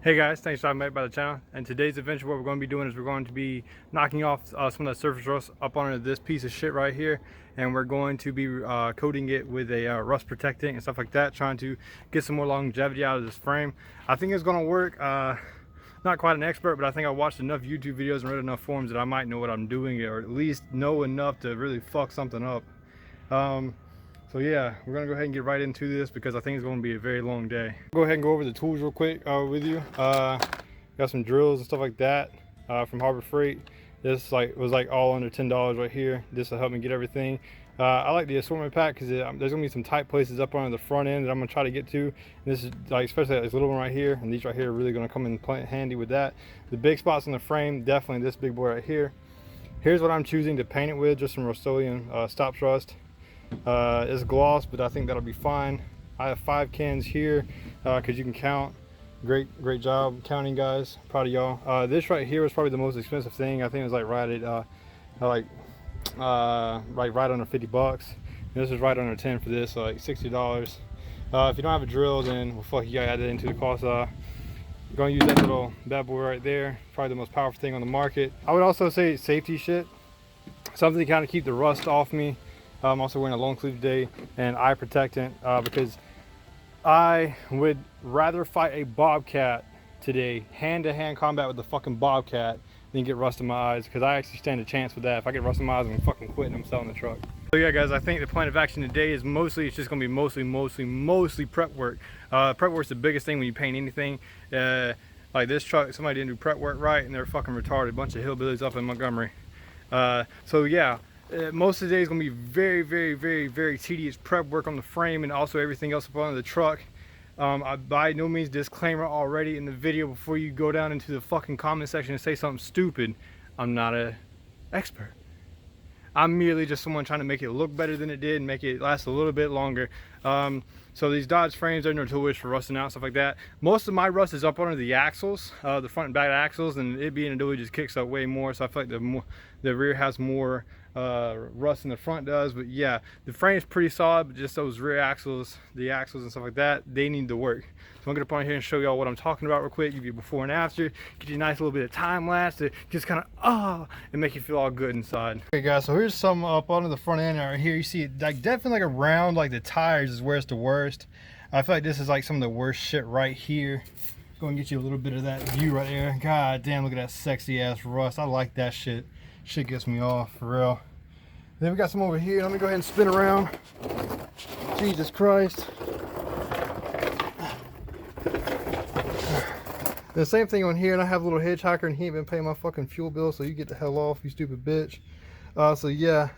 Hey guys, thanks for stopping by the channel. And today's adventure, what we're going to be doing is we're going to be knocking off some of that surface rust up onto this piece of shit right here, and we're going to be coating it with a rust protectant and stuff like that, trying to get some more longevity out of this frame. I think it's going to work. Not quite an expert, but I think I watched enough YouTube videos and read enough forums that I might know what I'm doing, or at least know enough to really fuck something up. So yeah, we're gonna go ahead and get right into this because I think it's gonna be a very long day. Go ahead and go over the tools real quick with you. Got some drills and stuff like that from Harbor Freight. This was all under $10 right here. This will help me get everything. I like the assortment pack because there's gonna be some tight places up on the front end that I'm gonna try to get to. And this is especially this little one right here, and these right here are really gonna come in handy with that. The big spots on the frame, definitely this big boy right here. Here's what I'm choosing to paint it with, just some Rustoleum Stop Rust. It's gloss, but I think that'll be fine. I have 5 cans here because you can count. Great job counting, guys. Proud of y'all. This right here was probably the most expensive thing. I think it was right under 50 bucks. This is right under 10 for this, so like $60. If you don't have a drill, then well, fuck, you gotta add it into the cost. You're gonna use that little bad boy right there. Probably the most powerful thing on the market. I would also say safety shit, something to kind of keep the rust off me. I'm also wearing a long sleeve today and eye protectant because I would rather fight a bobcat today, hand-to-hand combat with the fucking bobcat, than get rust in my eyes, because I actually stand a chance with that. If I get rust in my eyes, I'm fucking quitting. I'm selling the truck. So yeah, guys, I think the plan of action today is it's just gonna be mostly prep work. Prep work's the biggest thing when you paint anything. Like this truck, somebody didn't do prep work right, and they're fucking retarded. A bunch of hillbillies up in Montgomery. So yeah. Most of the day is going to be very tedious prep work on the frame and also everything else up on the truck. I by no means disclaimer already in the video before you go down into the fucking comment section and say something stupid. I'm not an expert. I'm merely just someone trying to make it look better than it did and make it last a little bit longer. So these Dodge frames, they're notorious for rusting out, stuff like that. Most of my rust is up under the axles, the front and back axles, and it being a dually just kicks up way more. So I feel like the rear has more rust than the front does. But yeah, the frame's pretty solid, but just those rear axles, the axles and stuff like that, they need to work. So I'm gonna come on here and show y'all what I'm talking about real quick, give you before and after, get you a nice little bit of time lapse to just kind of and make you feel all good inside. Okay guys, so here's some up under the front end right here. You see it definitely around the tires is where it's the worst. I feel like this is some of the worst shit right here. Go and get you a little bit of that view right there. God damn, look at that sexy ass rust. I like that shit. Shit gets me off for real. Then we got some over here. Let me go ahead and spin around. Jesus Christ. The same thing on here, and I have a little hitchhiker, and he ain't been paying my fucking fuel bill, so you get the hell off, you stupid bitch. So yeah,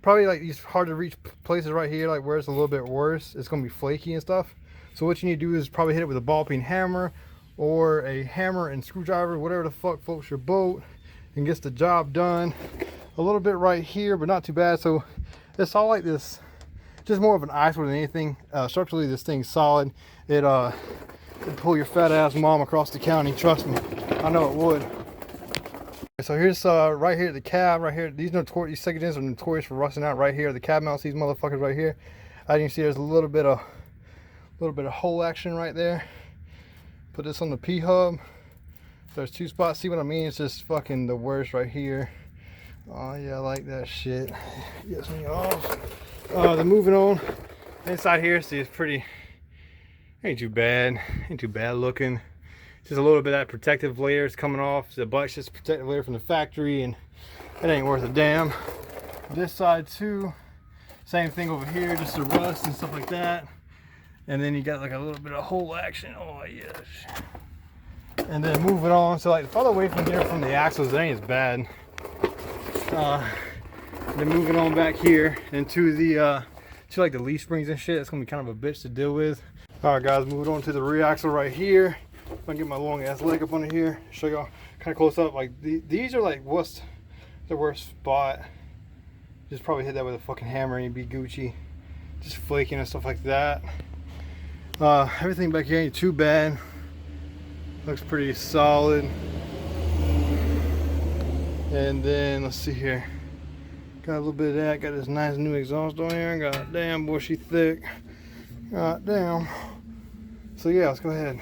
probably these hard to reach places right here, where it's a little bit worse, it's gonna be flaky and stuff. So what you need to do is probably hit it with a ball peen hammer or a hammer and screwdriver, whatever the fuck floats your boat and gets the job done. A little bit right here, but not too bad. So it's all like this, just more of an eyesore than anything. Structurally, this thing's solid. It'd pull your fat ass mom across the county, trust me. I know it would. So here's right here the cab right here. These second gens are notorious for rusting out right here. The cab mounts, these motherfuckers right here. As you can see, there's a little bit of hole action right there. Put this on the P hub. There's 2 spots. See what I mean? It's just fucking the worst right here. Oh yeah, I like that shit. Gets me off. Then moving on. Inside here, see, it's pretty. Ain't too bad looking. Just a little bit of that protective layer is coming off. The butt's just a protective layer from the factory, and it ain't worth a damn. This side too, same thing over here, just the rust and stuff like that. And then you got a little bit of hole action. Oh yes. And then moving on, so the farther away from here from the axles, it ain't as bad. Then moving on back here into the the leaf springs and shit, it's gonna be kind of a bitch to deal with. All right, guys, moving on to the rear axle right here. If I can get my long ass leg up under here, show y'all kind of close up. These are what's the worst spot. Just probably hit that with a fucking hammer and you'd be Gucci. Just flaking and stuff like that. Everything back here ain't too bad. Looks pretty solid. And then let's see here. Got a little bit of that. Got this nice new exhaust on here. God damn, boy, she thick. God damn. So yeah, let's go ahead.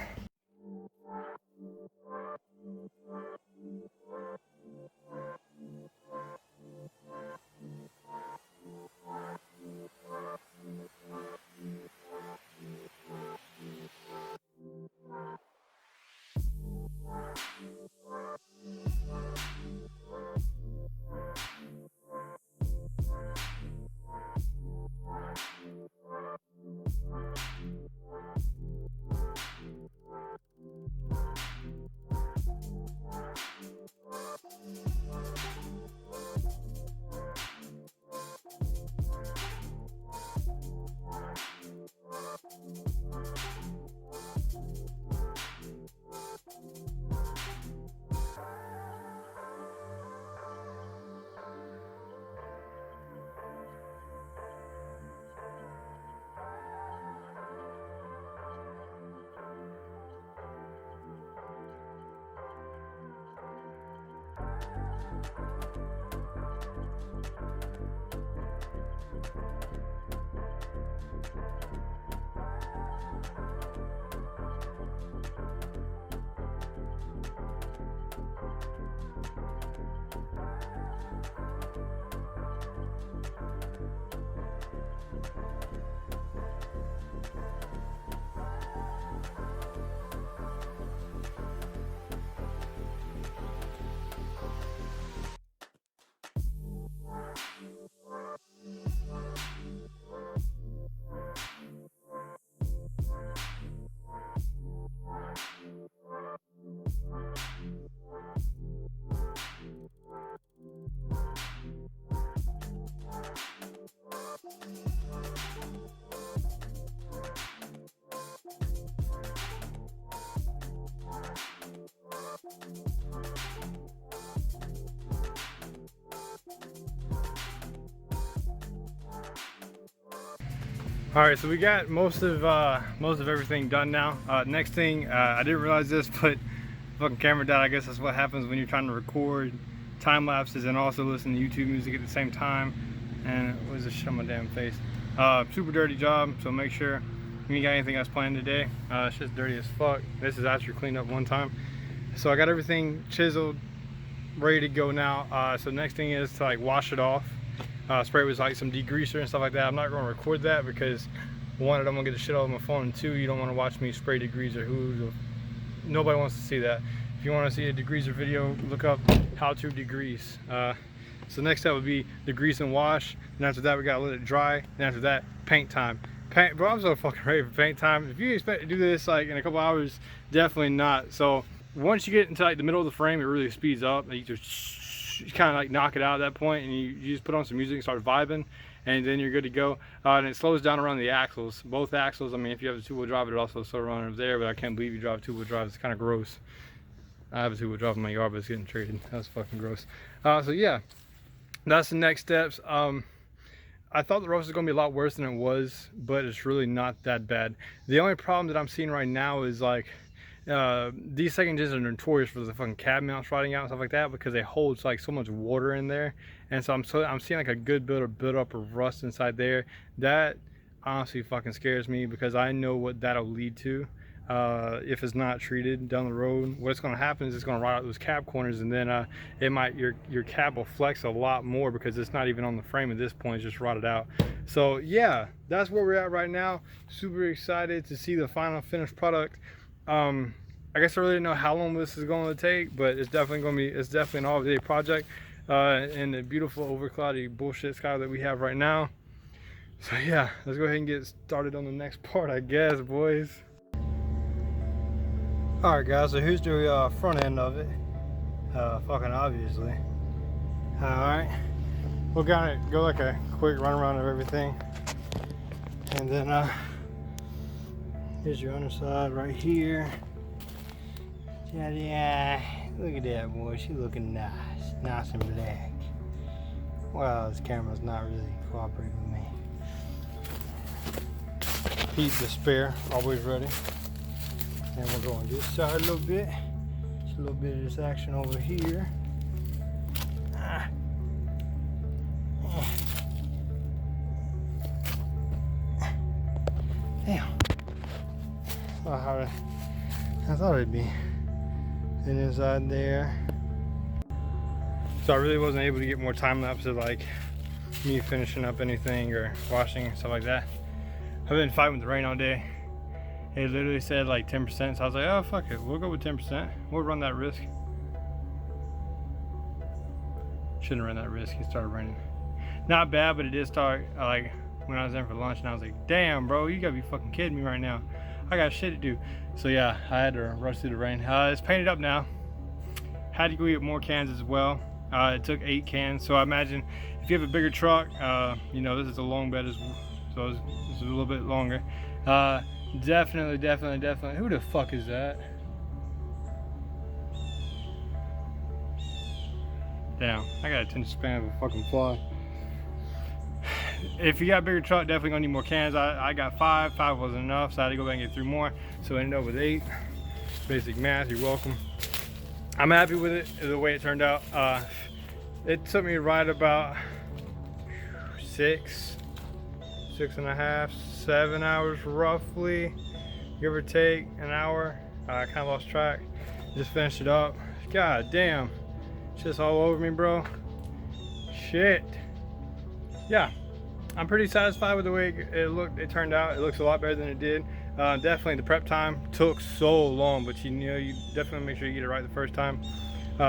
All right, so we got most of everything done now. Next thing, I didn't realize this, but fucking camera died. I guess that's what happens when you're trying to record time lapses and also listen to YouTube music at the same time. And what is this shit on my damn face? Super dirty job, so make sure you got anything else planned today. It's just dirty as fuck. This is actually cleaned up one time. So I got everything chiseled, ready to go now. So next thing is to like wash it off. Spray with like some degreaser and stuff like that. I'm not going to record that because one, I'm going to get the shit out of my phone, and two, you don't want to watch me spray degreaser. Nobody wants to see that. If you want to see a degreaser video, look up how to degrease. So next step would be degrease and wash, and after that we got to let it dry, and after that paint time. Bro, I'm so fucking ready for paint time. If you expect to do this like in a couple hours, definitely not. So once you get into like the middle of the frame, it really speeds up. You just kind of like knock it out at that point, and you just put on some music and start vibing, and then you're good to go. And it slows down around the axles, both axles. I mean, if you have a two-wheel drive, it also slows around over there, but I can't believe you drive a two-wheel drive. It's kind of gross. I have a two-wheel drive in my yard, but it's getting traded. That's fucking gross. So yeah, that's the next steps. I thought the roast was gonna be a lot worse than it was, but it's really not that bad. The only problem that I'm seeing right now is like these second gens are notorious for the fucking cab mounts rotting out and stuff like that because they hold like so much water in there, and so I'm seeing like a good build up of rust inside there. That honestly fucking scares me because I know what that'll lead to if it's not treated down the road. What's going to happen is it's going to rot out those cab corners, and then your cab will flex a lot more because it's not even on the frame at this point. It's just rotted out. So yeah, that's where we're at right now. Super excited to see the final finished product. I guess I really didn't know how long this is going to take, but it's definitely an all-day project in the beautiful overcloudy bullshit sky that we have right now. So yeah, let's go ahead and get started on the next part, I guess, boys. All right, guys. So here's the front end of it. Fucking obviously. All right, we're gonna go like a quick run around of everything, and then here's your underside right here. Yeah, look at that, boy. She looking nice and black. Wow, this camera's not really cooperating with me. Heat the spare, always ready. And we're going this side a little bit. Just a little bit of this action over here. Damn. I thought it'd be. And inside there. So I really wasn't able to get more time lapse of like me finishing up anything or washing and stuff like that. I've been fighting with the rain all day. It literally said like 10%, so I was like, oh fuck it, we'll go with 10%. We'll run that risk. Shouldn't run that risk. It started raining. Not bad, but it did start like when I was in for lunch, and I was like, damn bro, you gotta be fucking kidding me right now. I got shit to do. So yeah, I had to rush through the rain. It's painted up now. Had to go get more cans as well. It took 8 cans. So I imagine if you have a bigger truck, you know, this is a long bed, so it's a little bit longer. Definitely. Who the fuck is that? Damn, I got attention span of a fucking fly. If you got a bigger truck, definitely gonna need more cans. I got 5 wasn't enough, so I had to go back and get 3 more. So I ended up with 8. Basic math, you're welcome. I'm happy with it, the way it turned out. It took me right about 6.5, 7 hours roughly, give or take an hour. I kind of lost track. Just finished it up. God damn, it's just all over me, bro. Shit. Yeah, I'm pretty satisfied with the way it turned out. It looks a lot better than it did. Definitely the prep time took so long, but you know, you definitely make sure you get it right the first time.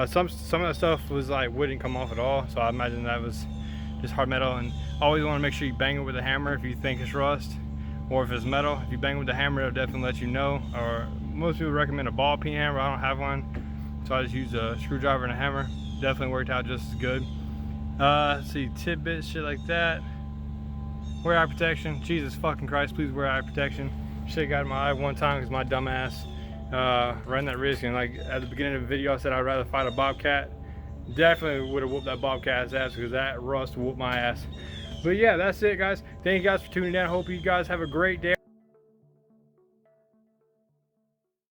Some of that stuff was like wouldn't come off at all, so I imagine that was just hard metal. And always want to make sure you bang it with a hammer if you think it's rust, or if it's metal. If you bang it with the hammer, it'll definitely let you know. Or most people recommend a ball peen hammer. I don't have one, so I just use a screwdriver and a hammer. Definitely worked out just as good. Let's see, tidbits, shit like that. Wear eye protection. Jesus fucking Christ, please wear eye protection. Shit got in my eye one time because my dumb ass ran that risk. And like at the beginning of the video, I said I'd rather fight a bobcat. Definitely would have whooped that bobcat's ass because that rust whooped my ass. But yeah, that's it, guys. Thank you guys for tuning in. I hope you guys have a great day.